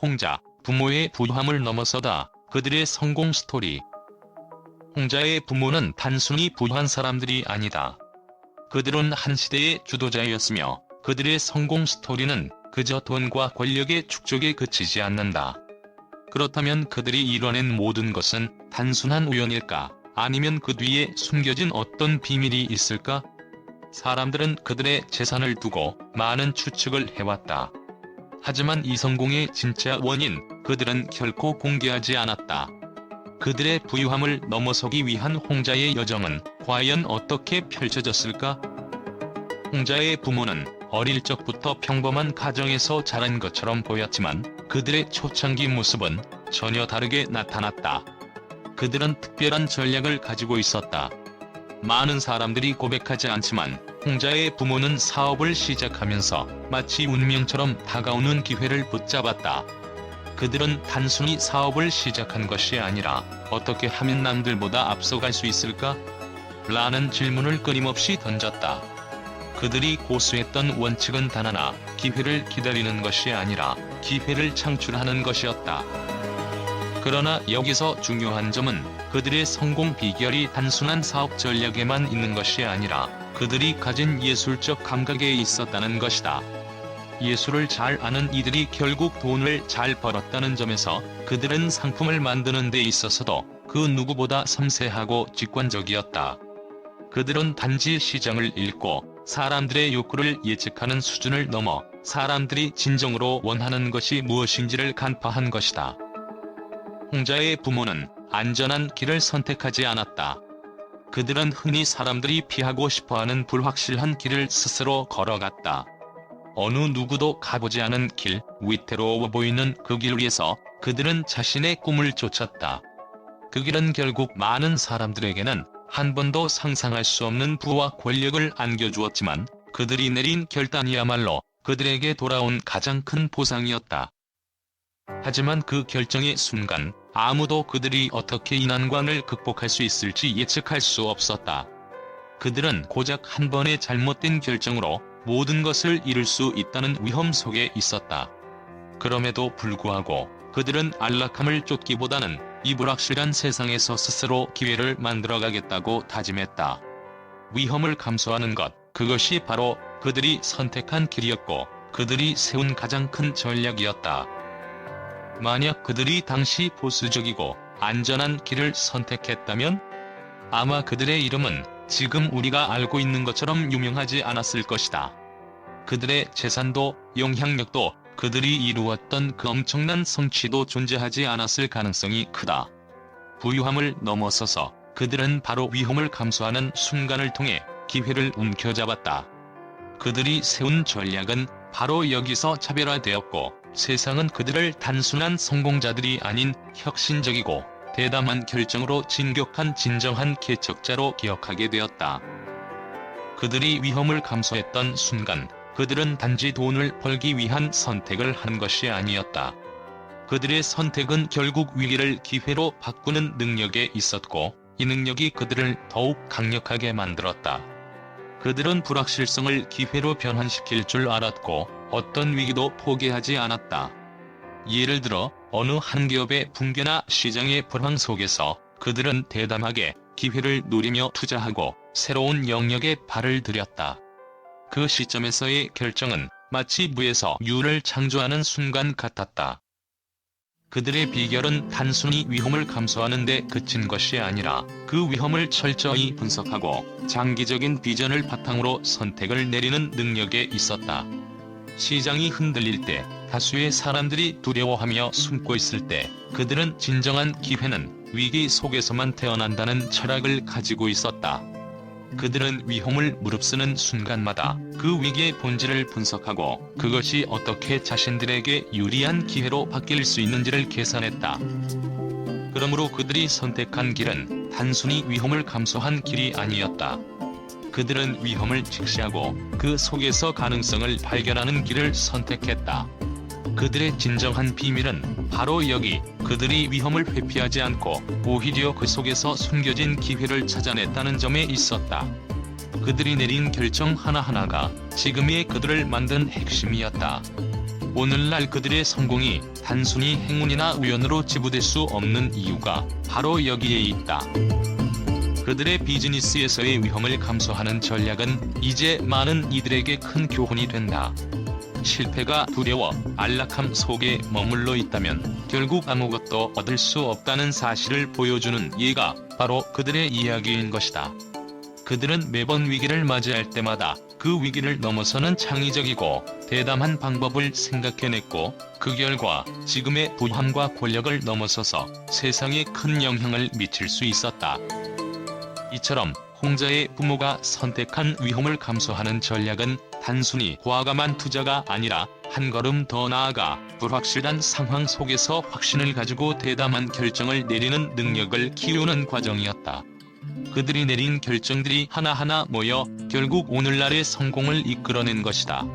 홍자, 부모의 부유함을 넘어서다 그들의 성공 스토리. 홍자의 부모는 단순히 부유한 사람들이 아니다. 그들은 한 시대의 주도자였으며 그들의 성공 스토리는 그저 돈과 권력의 축적에 그치지 않는다. 그렇다면 그들이 이뤄낸 모든 것은 단순한 우연일까? 아니면 그 뒤에 숨겨진 어떤 비밀이 있을까? 사람들은 그들의 재산을 두고 많은 추측을 해왔다. 하지만 이 성공의 진짜 원인, 그들은 결코 공개하지 않았다. 그들의 부유함을 넘어서기 위한 홍자의 여정은 과연 어떻게 펼쳐졌을까? 홍자의 부모는 어릴 적부터 평범한 가정에서 자란 것처럼 보였지만 그들의 초창기 모습은 전혀 다르게 나타났다. 그들은 특별한 전략을 가지고 있었다. 많은 사람들이 고백하지 않지만 홍자의 부모는 사업을 시작하면서 마치 운명처럼 다가오는 기회를 붙잡았다. 그들은 단순히 사업을 시작한 것이 아니라 어떻게 하면 남들보다 앞서갈 수 있을까? 라는 질문을 끊임없이 던졌다. 그들이 고수했던 원칙은 단 하나, 기회를 기다리는 것이 아니라 기회를 창출하는 것이었다. 그러나 여기서 중요한 점은 그들의 성공 비결이 단순한 사업 전략에만 있는 것이 아니라 그들이 가진 예술적 감각에 있었다는 것이다. 예술을 잘 아는 이들이 결국 돈을 잘 벌었다는 점에서 그들은 상품을 만드는 데 있어서도 그 누구보다 섬세하고 직관적이었다. 그들은 단지 시장을 읽고 사람들의 욕구를 예측하는 수준을 넘어 사람들이 진정으로 원하는 것이 무엇인지를 간파한 것이다. 홍자의 부모는 안전한 길을 선택하지 않았다. 그들은 흔히 사람들이 피하고 싶어하는 불확실한 길을 스스로 걸어갔다. 어느 누구도 가보지 않은 길, 위태로워 보이는 그 길 위에서 그들은 자신의 꿈을 쫓았다. 그 길은 결국 많은 사람들에게는 한 번도 상상할 수 없는 부와 권력을 안겨주었지만 그들이 내린 결단이야말로 그들에게 돌아온 가장 큰 보상이었다. 하지만 그 결정의 순간 아무도 그들이 어떻게 이 난관을 극복할 수 있을지 예측할 수 없었다. 그들은 고작 한 번의 잘못된 결정으로 모든 것을 잃을 수 있다는 위험 속에 있었다. 그럼에도 불구하고 그들은 안락함을 쫓기보다는 이 불확실한 세상에서 스스로 기회를 만들어가겠다고 다짐했다. 위험을 감수하는 것, 그것이 바로 그들이 선택한 길이었고 그들이 세운 가장 큰 전략이었다. 만약 그들이 당시 보수적이고 안전한 길을 선택했다면 아마 그들의 이름은 지금 우리가 알고 있는 것처럼 유명하지 않았을 것이다. 그들의 재산도 영향력도 그들이 이루었던 그 엄청난 성취도 존재하지 않았을 가능성이 크다. 부유함을 넘어서서 그들은 바로 위험을 감수하는 순간을 통해 기회를 움켜잡았다. 그들이 세운 전략은 바로 여기서 차별화되었고 세상은 그들을 단순한 성공자들이 아닌 혁신적이고 대담한 결정으로 진격한 진정한 개척자로 기억하게 되었다. 그들이 위험을 감수했던 순간 그들은 단지 돈을 벌기 위한 선택을 한 것이 아니었다. 그들의 선택은 결국 위기를 기회로 바꾸는 능력에 있었고 이 능력이 그들을 더욱 강력하게 만들었다. 그들은 불확실성을 기회로 변환시킬 줄 알았고 어떤 위기도 포기하지 않았다. 예를 들어 어느 한 기업의 붕괴나 시장의 불황 속에서 그들은 대담하게 기회를 누리며 투자하고 새로운 영역에 발을 들였다. 그 시점에서의 결정은 마치 무에서 유를 창조하는 순간 같았다. 그들의 비결은 단순히 위험을 감수하는 데 그친 것이 아니라 그 위험을 철저히 분석하고 장기적인 비전을 바탕으로 선택을 내리는 능력에 있었다. 시장이 흔들릴 때, 다수의 사람들이 두려워하며 숨고 있을 때 그들은 진정한 기회는 위기 속에서만 태어난다는 철학을 가지고 있었다. 그들은 위험을 무릅쓰는 순간마다 그 위기의 본질을 분석하고 그것이 어떻게 자신들에게 유리한 기회로 바뀔 수 있는지를 계산했다. 그러므로 그들이 선택한 길은 단순히 위험을 감수한 길이 아니었다. 그들은 위험을 직시하고 그 속에서 가능성을 발견하는 길을 선택했다. 그들의 진정한 비밀은 바로 여기, 그들이 위험을 회피하지 않고 오히려 그 속에서 숨겨진 기회를 찾아냈다는 점에 있었다. 그들이 내린 결정 하나하나가 지금의 그들을 만든 핵심이었다. 오늘날 그들의 성공이 단순히 행운이나 우연으로 지부될 수 없는 이유가 바로 여기에 있다. 그들의 비즈니스에서의 위험을 감수하는 전략은 이제 많은 이들에게 큰 교훈이 된다. 실패가 두려워 안락함 속에 머물러 있다면 결국 아무것도 얻을 수 없다는 사실을 보여주는 예가 바로 그들의 이야기인 것이다. 그들은 매번 위기를 맞이할 때마다 그 위기를 넘어서는 창의적이고 대담한 방법을 생각해냈고 그 결과 지금의 부함과 권력을 넘어서서 세상에 큰 영향을 미칠 수 있었다. 이처럼 홍자의 부모가 선택한 위험을 감수하는 전략은 단순히 과감한 투자가 아니라 한 걸음 더 나아가 불확실한 상황 속에서 확신을 가지고 대담한 결정을 내리는 능력을 키우는 과정이었다. 그들이 내린 결정들이 하나하나 모여 결국 오늘날의 성공을 이끌어낸 것이다.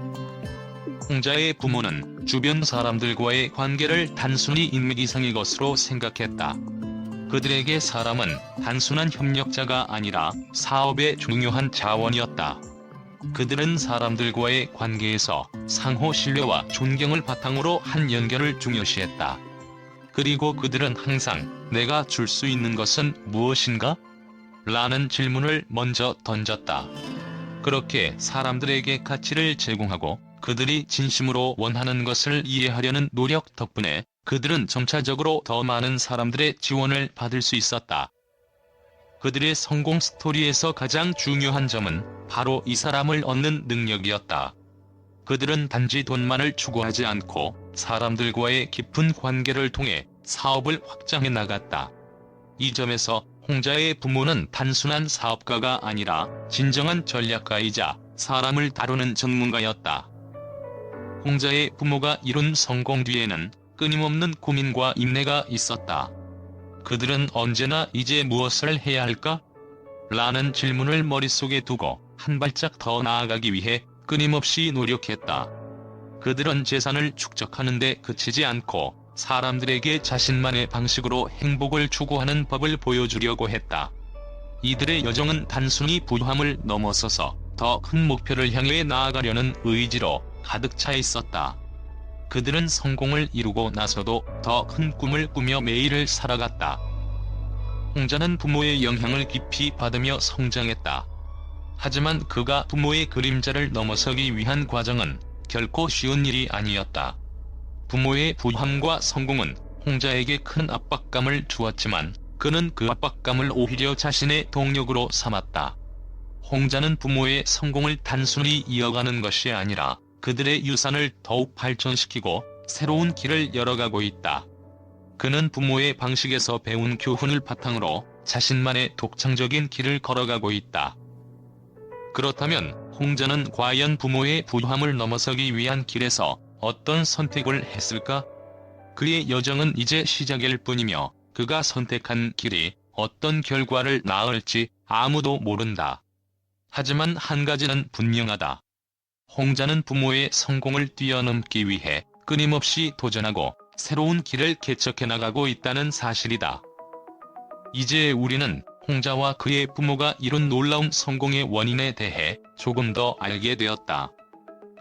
홍자의 부모는 주변 사람들과의 관계를 단순히 인맥 이상의 것으로 생각했다. 그들에게 사람은 단순한 협력자가 아니라 사업의 중요한 자원이었다. 그들은 사람들과의 관계에서 상호 신뢰와 존경을 바탕으로 한 연결을 중요시했다. 그리고 그들은 항상 내가 줄 수 있는 것은 무엇인가? 라는 질문을 먼저 던졌다. 그렇게 사람들에게 가치를 제공하고 그들이 진심으로 원하는 것을 이해하려는 노력 덕분에 그들은 점차적으로 더 많은 사람들의 지원을 받을 수 있었다. 그들의 성공 스토리에서 가장 중요한 점은 바로 이 사람을 얻는 능력이었다. 그들은 단지 돈만을 추구하지 않고 사람들과의 깊은 관계를 통해 사업을 확장해 나갔다. 이 점에서 홍자의 부모는 단순한 사업가가 아니라 진정한 전략가이자 사람을 다루는 전문가였다. 홍자의 부모가 이룬 성공 뒤에는 끊임없는 고민과 인내가 있었다. 그들은 언제나 이제 무엇을 해야 할까? 라는 질문을 머릿속에 두고 한 발짝 더 나아가기 위해 끊임없이 노력했다. 그들은 재산을 축적하는 데 그치지 않고 사람들에게 자신만의 방식으로 행복을 추구하는 법을 보여주려고 했다. 이들의 여정은 단순히 부함을 넘어서서 더 큰 목표를 향해 나아가려는 의지로 가득 차 있었다. 그들은 성공을 이루고 나서도 더 큰 꿈을 꾸며 매일을 살아갔다. 홍자는 부모의 영향을 깊이 받으며 성장했다. 하지만 그가 부모의 그림자를 넘어서기 위한 과정은 결코 쉬운 일이 아니었다. 부모의 부함과 성공은 홍자에게 큰 압박감을 주었지만 그는 그 압박감을 오히려 자신의 동력으로 삼았다. 홍자는 부모의 성공을 단순히 이어가는 것이 아니라 그들의 유산을 더욱 발전시키고 새로운 길을 열어가고 있다. 그는 부모의 방식에서 배운 교훈을 바탕으로 자신만의 독창적인 길을 걸어가고 있다. 그렇다면 홍자는 과연 부모의 부함을 넘어서기 위한 길에서 어떤 선택을 했을까? 그의 여정은 이제 시작일 뿐이며 그가 선택한 길이 어떤 결과를 낳을지 아무도 모른다. 하지만 한 가지는 분명하다. 홍자는 부모의 성공을 뛰어넘기 위해 끊임없이 도전하고 새로운 길을 개척해 나가고 있다는 사실이다. 이제 우리는 홍자와 그의 부모가 이룬 놀라운 성공의 원인에 대해 조금 더 알게 되었다.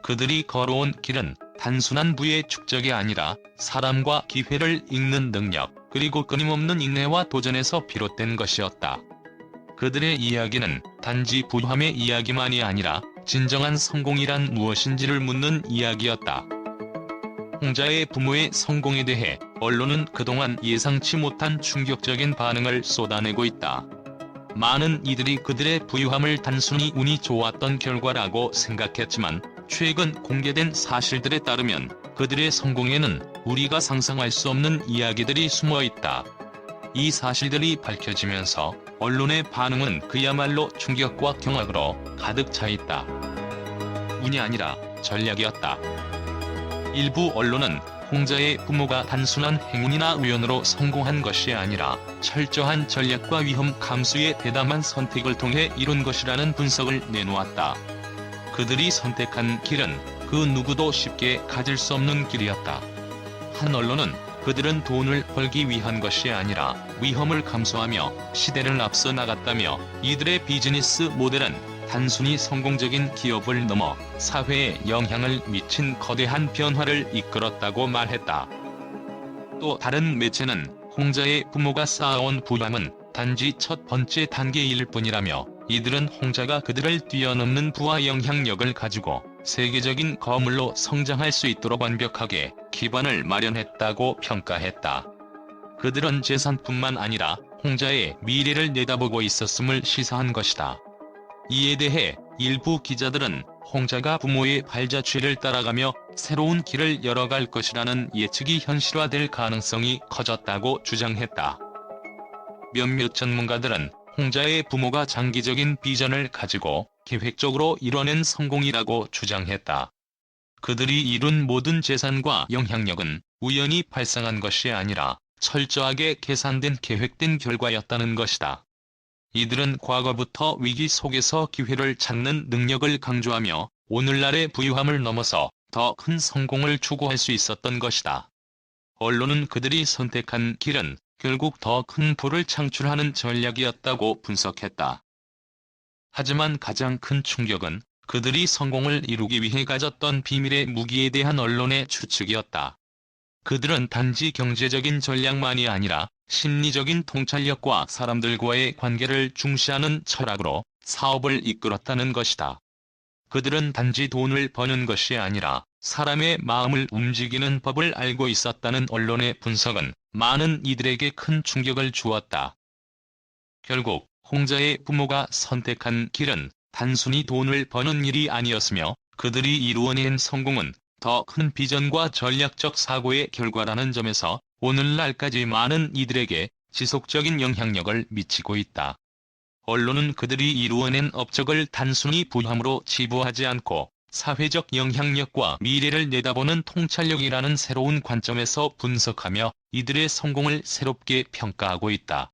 그들이 걸어온 길은 단순한 부의 축적이 아니라 사람과 기회를 읽는 능력, 그리고 끊임없는 인내와 도전에서 비롯된 것이었다. 그들의 이야기는 단지 부함의 이야기만이 아니라 진정한 성공이란 무엇인지를 묻는 이야기였다. 홍자의 부모의 성공에 대해 언론은 그동안 예상치 못한 충격적인 반응을 쏟아내고 있다. 많은 이들이 그들의 부유함을 단순히 운이 좋았던 결과라고 생각했지만 최근 공개된 사실들에 따르면 그들의 성공에는 우리가 상상할 수 없는 이야기들이 숨어 있다. 이 사실들이 밝혀지면서 언론의 반응은 그야말로 충격과 경악으로 가득 차 있다. 운이 아니라 전략이었다. 일부 언론은 홍자의 부모가 단순한 행운이나 우연으로 성공한 것이 아니라 철저한 전략과 위험 감수의 대담한 선택을 통해 이룬 것이라는 분석을 내놓았다. 그들이 선택한 길은 그 누구도 쉽게 가질 수 없는 길이었다. 한 언론은 그들은 돈을 벌기 위한 것이 아니라 위험을 감수하며 시대를 앞서 나갔다며 이들의 비즈니스 모델은 단순히 성공적인 기업을 넘어 사회에 영향을 미친 거대한 변화를 이끌었다고 말했다. 또 다른 매체는 홍자의 부모가 쌓아온 부함은 단지 첫 번째 단계일 뿐이라며, 이들은 홍자가 그들을 뛰어넘는 부와 영향력을 가지고 세계적인 거물로 성장할 수 있도록 완벽하게 기반을 마련했다고 평가했다. 그들은 재산뿐만 아니라 홍자의 미래를 내다보고 있었음을 시사한 것이다. 이에 대해 일부 기자들은 홍자가 부모의 발자취를 따라가며 새로운 길을 열어갈 것이라는 예측이 현실화될 가능성이 커졌다고 주장했다. 몇몇 전문가들은 홍자의 부모가 장기적인 비전을 가지고 계획적으로 이뤄낸 성공이라고 주장했다. 그들이 이룬 모든 재산과 영향력은 우연히 발생한 것이 아니라 철저하게 계산된 계획된 결과였다는 것이다. 이들은 과거부터 위기 속에서 기회를 찾는 능력을 강조하며 오늘날의 부유함을 넘어서 더 큰 성공을 추구할 수 있었던 것이다. 언론은 그들이 선택한 길은 결국 더 큰 부를 창출하는 전략이었다고 분석했다. 하지만 가장 큰 충격은 그들이 성공을 이루기 위해 가졌던 비밀의 무기에 대한 언론의 추측이었다. 그들은 단지 경제적인 전략만이 아니라 심리적인 통찰력과 사람들과의 관계를 중시하는 철학으로 사업을 이끌었다는 것이다. 그들은 단지 돈을 버는 것이 아니라 사람의 마음을 움직이는 법을 알고 있었다는 언론의 분석은 많은 이들에게 큰 충격을 주었다. 결국 홍자의 부모가 선택한 길은 단순히 돈을 버는 일이 아니었으며, 그들이 이루어낸 성공은 더 큰 비전과 전략적 사고의 결과라는 점에서 오늘날까지 많은 이들에게 지속적인 영향력을 미치고 있다. 언론은 그들이 이루어낸 업적을 단순히 부함으로 치부하지 않고 사회적 영향력과 미래를 내다보는 통찰력이라는 새로운 관점에서 분석하며 이들의 성공을 새롭게 평가하고 있다.